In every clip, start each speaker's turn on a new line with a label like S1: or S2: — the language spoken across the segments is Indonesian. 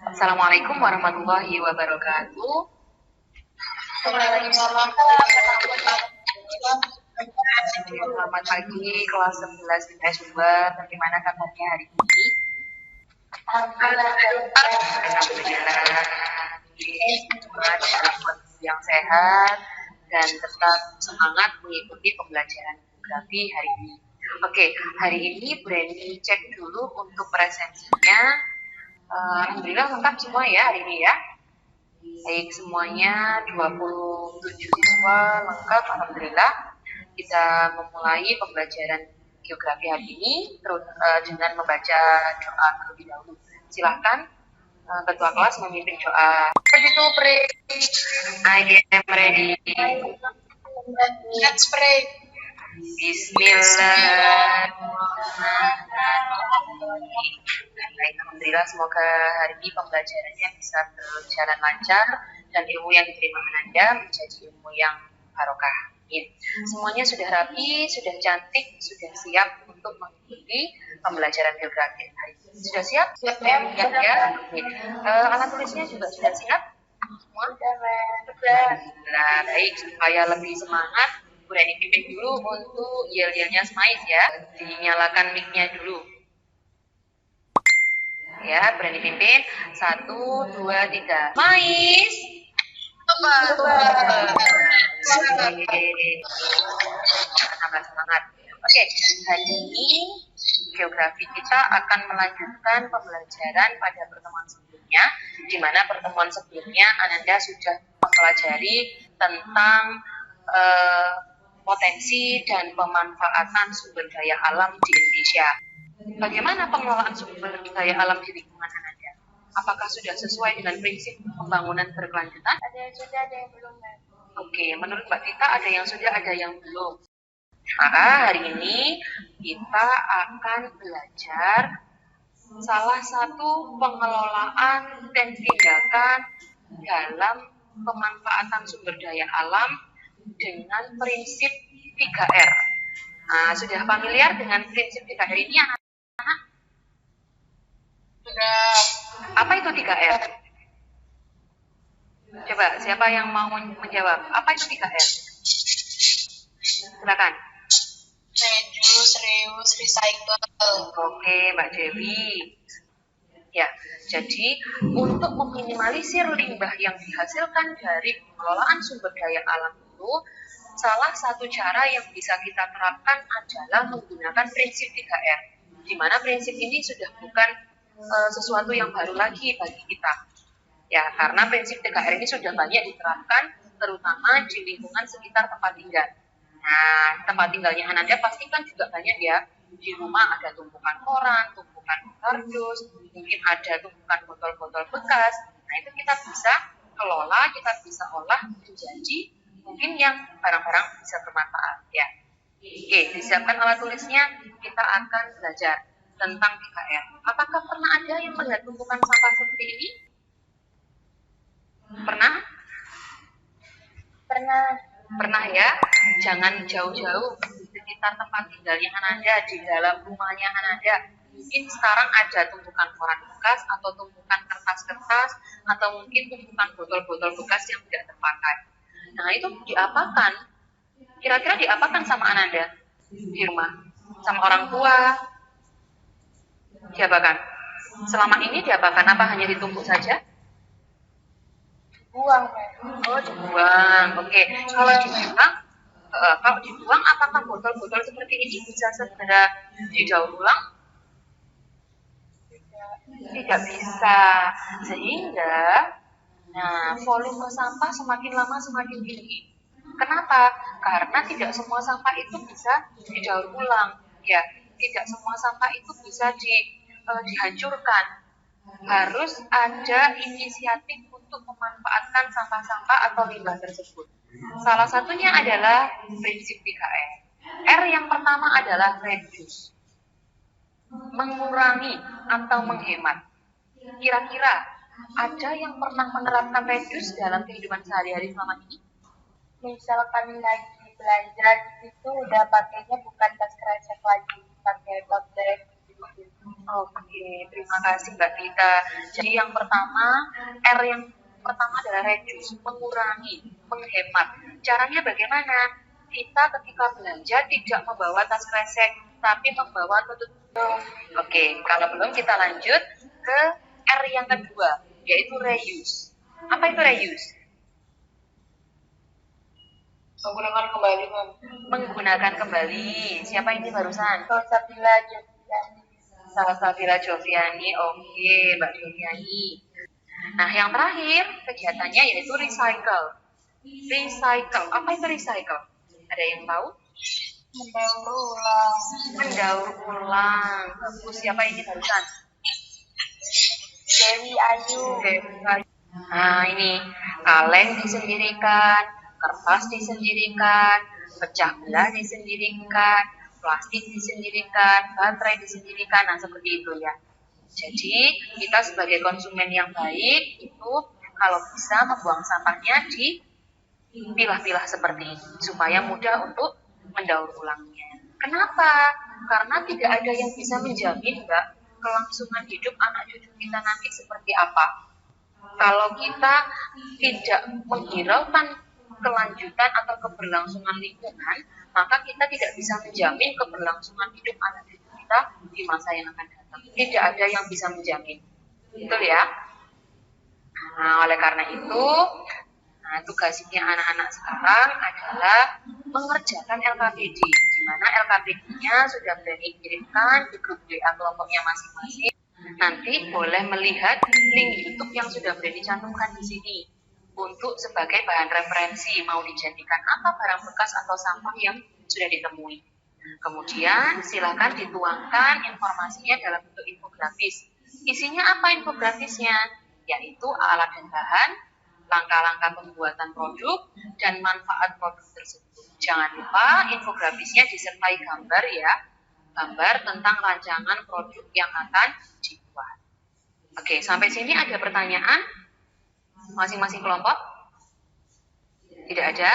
S1: Assalamualaikum warahmatullahi wabarakatuh.
S2: Waalaikumsalam.
S1: Selamat pagi kelas 11 IPS 2. Bagaimana kabarnya hari ini? Alhamdulillah. Semoga dalam kondisi yang sehat dan tetap semangat mengikuti pembelajaran geografi hari ini. Oke, hari ini Bu Reni cek dulu untuk presensinya. Alhamdulillah lengkap semua ya hari ini ya. Baik, semuanya 27 siswa lengkap, alhamdulillah. Kita memulai pembelajaran geografi hari ini dengan membaca doa terlebih dahulu. Silahkan ketua kelas memimpin doa. Ready to pray. I am ready.
S2: Let's pray.
S1: Bismillahirrahmanirrahim. Alhamdulillah, semoga hari ini pembelajarannya bisa berjalan lancar dan ilmu yang diterima Anda menjadi ilmu yang barokah. Semuanya sudah rapi, sudah cantik, sudah siap untuk mengikuti pembelajaran geografi hari ini. Sudah siap?
S2: Siap
S1: ya. Alat tulisnya juga sudah siap? Semua?
S2: Sudah.
S1: Nah, baik, supaya lebih semangat, Bu Reni pimpin dulu untuk yel-yelnya Smais ya. Dinyalakan mic-nya dulu. Ya, Bu Reni pimpin. 1, 2, 3. Smais! Tambah semangat. Oke, hari ini geografi kita akan melanjutkan pembelajaran pada pertemuan sebelumnya, di mana pertemuan sebelumnya Ananda sudah mempelajari tentang potensi dan pemanfaatan sumber daya alam di Indonesia. Bagaimana pengelolaan sumber daya alam di lingkungan Ananda? Apakah sudah sesuai dengan prinsip pembangunan berkelanjutan?
S2: Ada yang sudah, ada yang belum.
S1: Oke, menurut Mbak Tita ada yang sudah, ada yang belum. Maka hari ini kita akan belajar salah satu pengelolaan dan tindakan dalam pemanfaatan sumber daya alam dengan prinsip 3R. Nah, sudah familiar dengan prinsip 3R ini anak-anak?
S2: Sudah.
S1: Apa itu 3R? Coba, siapa yang mau menjawab? Apa itu 3R? Silakan.
S2: Reduce, reuse, recycle.
S1: Oke, Mbak Dewi. Ya, jadi untuk meminimalisir limbah yang dihasilkan dari pengelolaan sumber daya alam itu, salah satu cara yang bisa kita terapkan adalah menggunakan prinsip 3R. Di mana prinsip ini sudah bukan sesuatu yang baru lagi bagi kita. Ya, karena prinsip 3R ini sudah banyak diterapkan terutama di lingkungan sekitar tempat tinggal. Nah, tempat tinggalnya Ananda pasti kan juga banyak ya. Di rumah ada tumpukan koran, tumpukan kardus, mungkin ada tumpukan botol-botol bekas. Nah, itu kita bisa kelola, kita bisa olah menjadi mungkin yang barang-barang bisa bermanfaat ya. Oke, disiapkan alat tulisnya, kita akan belajar tentang 3R. Apakah pernah ada yang melihat tumpukan sampah seperti ini? Pernah? Pernah ya? Jangan jauh-jauh di sekitar tempat tinggalnya Ananda, di dalam rumahnya Ananda. Mungkin sekarang ada tumpukan koran bekas atau tumpukan kertas-kertas atau mungkin tumpukan botol-botol bekas yang tidak terpakai. Nah, itu diapakan? Kira-kira diapakan sama Ananda di rumah? Sama orang tua? Diapakan? Selama ini diapakan? Apa hanya ditumpuk saja?
S2: Buang.
S1: Oh, dibuang. Oke. Kalau dibuang, apakah botol-botol seperti ini bisa segera didaur ulang? Tidak bisa. Sehingga, volume sampah semakin lama semakin tinggi. Kenapa? Karena tidak semua sampah itu bisa didaur ulang. Ya, tidak semua sampah itu bisa dihancurkan. Harus ada inisiatif untuk memanfaatkan sampah-sampah atau limbah tersebut. Salah satunya adalah prinsip 3R. R yang pertama adalah reduce, mengurangi atau menghemat. Kira-kira ada yang pernah menerapkan reduce dalam kehidupan sehari-hari selama ini?
S2: Misalkan lagi belanja itu udah pakainya bukan tas kresek lagi, pakai tote bag.
S1: Oke, terima kasih Mbak Tita. Jadi yang pertama, R yang pertama adalah reduce, mengurangi, menghemat. Caranya bagaimana? Kita ketika belanja tidak membawa tas kresek, tapi membawa tutup. Oke, kalau belum kita lanjut ke R yang kedua, yaitu reuse. Apa itu reuse?
S2: Menggunakan kembali, Mam.
S1: Menggunakan kembali. Siapa ini barusan?
S2: Salsabila Joviani.
S1: Salsabila Joviani. Oke, Mbak Joviani. Nah, yang terakhir kegiatannya yaitu recycle. Recycle. Apa itu recycle? Ada yang tahu?
S2: Mendaur ulang.
S1: Mendaur ulang. Bagus. Siapa ini barusan?
S2: Dewi Ayu.
S1: Nah, ini kaleng disendirikan, kertas disendirikan, pecah belah disendirikan, plastik disendirikan, baterai disendirikan. Nah, seperti itu ya. Jadi, kita sebagai konsumen yang baik itu kalau bisa membuang sampahnya di pilah-pilah seperti ini supaya mudah untuk mendaur ulangnya. Kenapa? Karena tidak ada yang bisa menjamin, Mbak, kelangsungan hidup anak cucu kita nanti seperti apa. Kalau kita tidak menghiraukan kelanjutan atau keberlangsungan lingkungan, maka kita tidak bisa menjamin keberlangsungan hidup anak cucu kita di masa yang akan datang. Tidak ada yang bisa menjamin. Betul ya? Nah, oleh karena itu, tugasnya anak-anak sekarang adalah mengerjakan LKPD, di mana LKPD-nya sudah berani kirimkan di grup WA kelompoknya masing-masing. Nanti boleh melihat link YouTube yang sudah berani cantumkan di sini untuk sebagai bahan referensi mau dijadikan apa barang bekas atau sampah yang sudah ditemui. Kemudian silakan dituangkan informasinya dalam bentuk infografis. Isinya apa infografisnya? Yaitu alat dan bahan, langkah-langkah pembuatan produk, dan manfaat produk tersebut. Jangan lupa infografisnya disertai gambar ya, gambar tentang rancangan produk yang akan dibuat. Oke, sampai sini ada pertanyaan? Masing-masing kelompok? Tidak ada?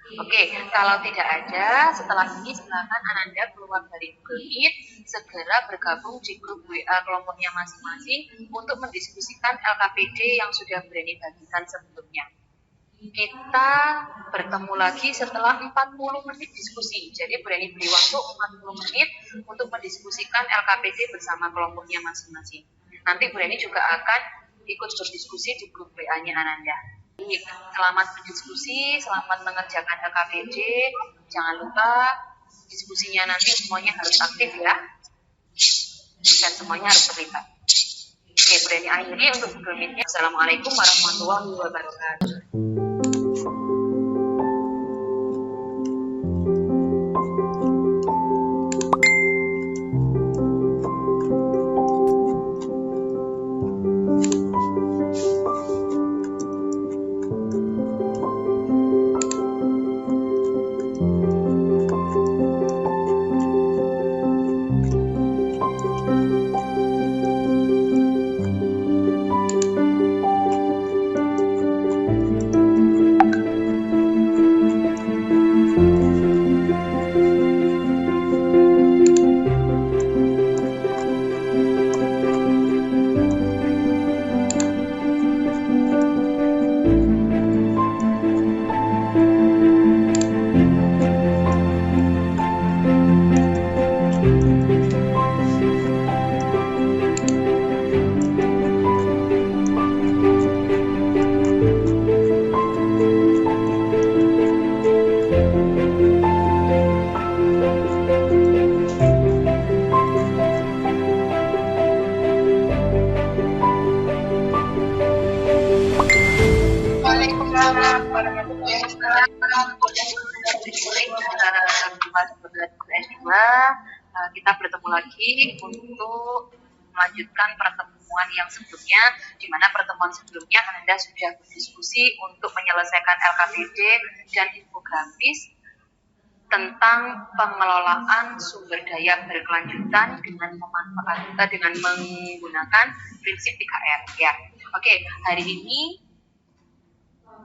S1: Oke, kalau tidak ada, setelah ini silakan Ananda keluar dari Google Meet, segera bergabung di grup WA kelompoknya masing-masing untuk mendiskusikan LKPD yang sudah berani bagikan sebelumnya. Kita bertemu lagi setelah 40 menit diskusi. Jadi berani beri waktu 40 menit untuk mendiskusikan LKPD bersama kelompoknya masing-masing. Nanti berani juga akan ikut berdiskusi di grup WA-nya Ananda. Selamat berdiskusi, selamat mengerjakan LKPD. Jangan lupa diskusinya nanti semuanya harus aktif ya. Dan semuanya harus terlibat. Oke, berani akhiri untuk Google Meet-nya. Assalamualaikum warahmatullahi wabarakatuh. Kita bertemu lagi untuk melanjutkan pertemuan yang sebelumnya, di mana pertemuan sebelumnya Anda sudah berdiskusi untuk menyelesaikan LKPD dan infografis tentang pengelolaan sumber daya berkelanjutan dengan dengan menggunakan prinsip 3R ya. Oke, hari ini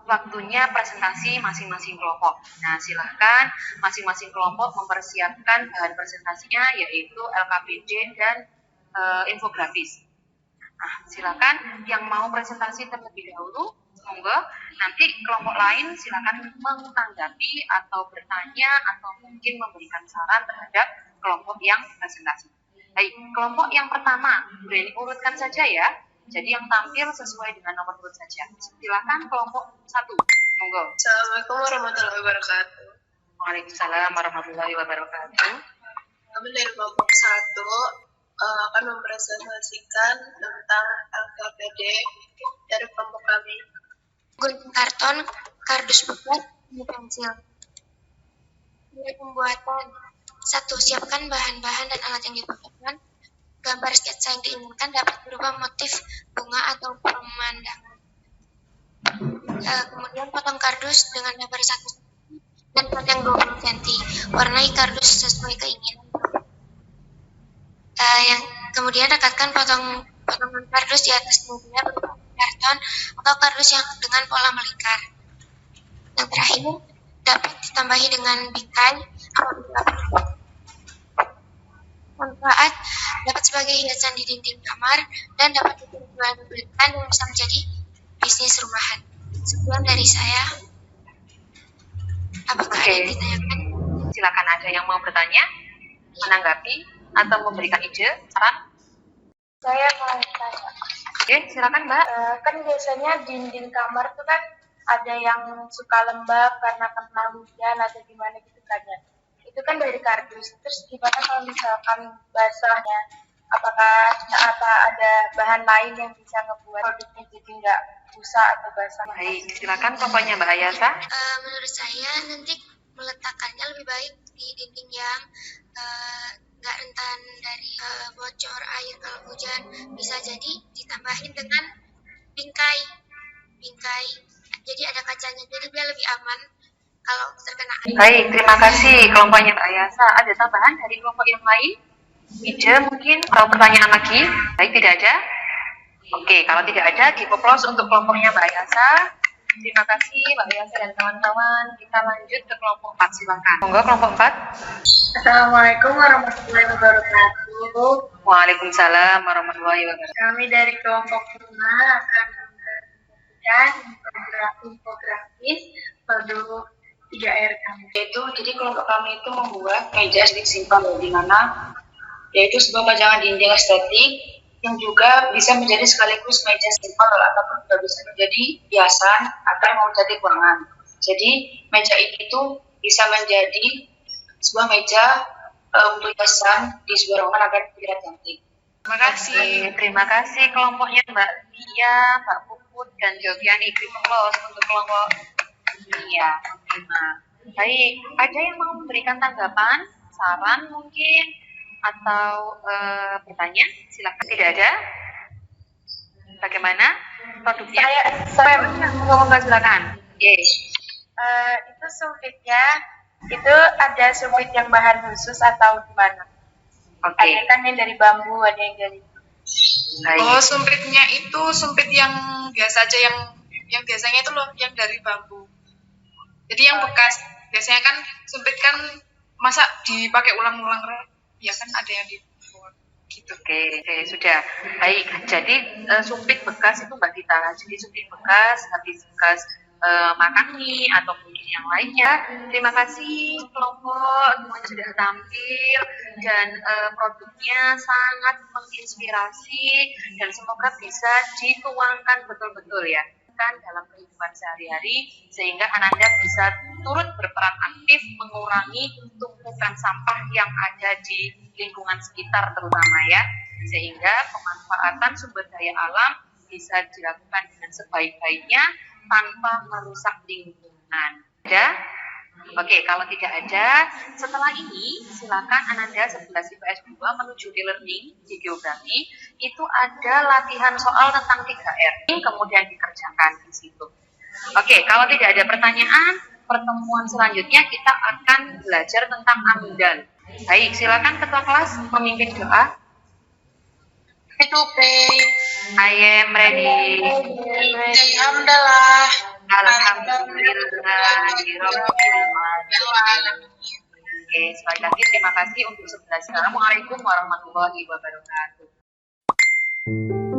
S1: waktunya presentasi masing-masing kelompok. Nah, silahkan masing-masing kelompok mempersiapkan bahan presentasinya, yaitu LKPD dan infografis. Nah, silakan yang mau presentasi terlebih dahulu, monggo. Nanti kelompok lain silakan menanggapi atau bertanya atau mungkin memberikan saran terhadap kelompok yang presentasi. Baik, kelompok yang pertama, boleh diurutkan saja ya. Jadi yang tampil sesuai dengan nomor urut saja. Silakan kelompok 1, monggo.
S2: Assalamualaikum warahmatullahi wabarakatuh.
S1: Waalaikumsalam warahmatullahi wabarakatuh.
S2: Kami dari kelompok 1 akan mempresentasikan tentang LKPD dari kelompok kami.
S3: Gunting karton, kardus bekas, dan pensil. Mulai pembuatan. 1. Siapkan bahan-bahan dan alat yang dibutuhkan. Gambar sketsa yang diinginkan dapat berupa motif bunga atau pemandangan. Kemudian potong kardus dengan lebar 1 cm dan panjang 20 cm. Warnai kardus sesuai keinginan. Kemudian rekatkan potongan kardus di atas media berupa karton atau kardus yang dengan pola melingkar. Yang terakhir, dapat ditambahi dengan bingkai apabila perlu. Manfaat dapat sebagai hiasan di dinding kamar dan dapat diperjualbelikan dan bisa menjadi bisnis rumahan. Sekian dari saya. Apakah ada yang ditanyakan?
S1: Silakan, ada yang mau bertanya, menanggapi, atau memberikan ide, saran?
S2: Saya mau tanya.
S1: Oke, silakan Mbak.
S2: Kan biasanya dinding kamar tuh kan ada yang suka lembab karena kena hujan atau gimana gitu kan ya. Itu kan dari kardus. Terus gimana kalau misalkan basahnya? Apakah ada bahan lain yang bisa ngebuat produknya jadi nggak rusak atau basah?
S1: Baik, silakan kelompoknya Mbak Ayasa.
S3: Menurut saya nanti meletakkannya lebih baik di dinding yang nggak rentan dari bocor air kalau hujan. Bisa jadi ditambahin dengan bingkai. Jadi ada kacanya, jadi dia lebih aman kalau terkena air.
S1: Baik, terima kasih kelompoknya Mbak Ayasa. Ada tambahan dari kelompok yang lain? Ide mungkin atau pertanyaan lagi? Baik, tidak ada? Oke, kalau tidak ada, dipoplos untuk kelompoknya Mbak Ayasa. Terima kasih Mbak Ayasa dan kawan-kawan. Kita lanjut ke kelompok 4, silakan. Monggo kelompok 4.
S2: Assalamualaikum warahmatullahi wabarakatuh.
S1: Waalaikumsalam warahmatullahi wabarakatuh.
S2: Kami dari kelompok 5 akan mempresentasikan infografis produk 3R kami.
S4: Jadi kelompok kami itu membuat meja estetik simpel, di mana yaitu sebuah pajangan dinding estetik yang juga bisa menjadi sekaligus meja simpel ataupun juga bisa menjadi hiasan atau mau jadi ruangan. Jadi meja ini tuh bisa menjadi sebuah meja untuk hiasan di sebuah ruangan agar terlihat cantik.
S1: Terima kasih kelompoknya Mbak Dia, Mbak Puput, dan Joviani. Dipoplos untuk kelompok Dia. Baik, ada yang mau memberikan tanggapan, saran mungkin, atau bertanya? Silakan. Tidak ada? Bagaimana produknya?
S2: Saya
S1: Monggo silakan. Yes.
S2: itu sumpitnya itu ada sumpit yang bahan khusus atau gimana?
S1: Oke.
S2: Ada kan yang dari bambu, ada yang dari
S1: Baik.
S5: Oh, sumpitnya itu sumpit yang biasa aja, yang biasanya itu loh yang dari bambu. Jadi yang bekas biasanya kan sumpit kan masa dipakai ulang-ulang, ya kan ada yang dibuat gitu.
S1: Oke, sudah. Baik, jadi sumpit bekas itu Mbak Dita. Jadi sumpit bekas, habis bekas makan mie atau mungkin yang lainnya. Terima kasih kelompok semuanya sudah tampil dan produknya sangat menginspirasi dan semoga bisa dituangkan betul-betul ya kan dalam kehidupan sehari-hari sehingga Ananda bisa turut berperan aktif mengurangi tumpukan sampah yang ada di lingkungan sekitar terutama ya, sehingga pemanfaatan sumber daya alam bisa dilakukan dengan sebaik-baiknya tanpa merusak lingkungan. Ada? Oke, kalau tidak ada, setelah ini silakan Ananda 11 IPS 2 menuju e-learning di geografi. Itu ada latihan soal tentang 3R, kemudian dikerjakan di situ. Oke, kalau tidak ada pertanyaan, pertemuan selanjutnya kita akan belajar tentang amdal. Baik, silakan ketua kelas memimpin doa. I am ready.
S2: Alhamdulillah.
S1: Oke, sekali lagi terima kasih untuk 11. Assalamualaikum warahmatullahi wabarakatuh.
S6: Thank you.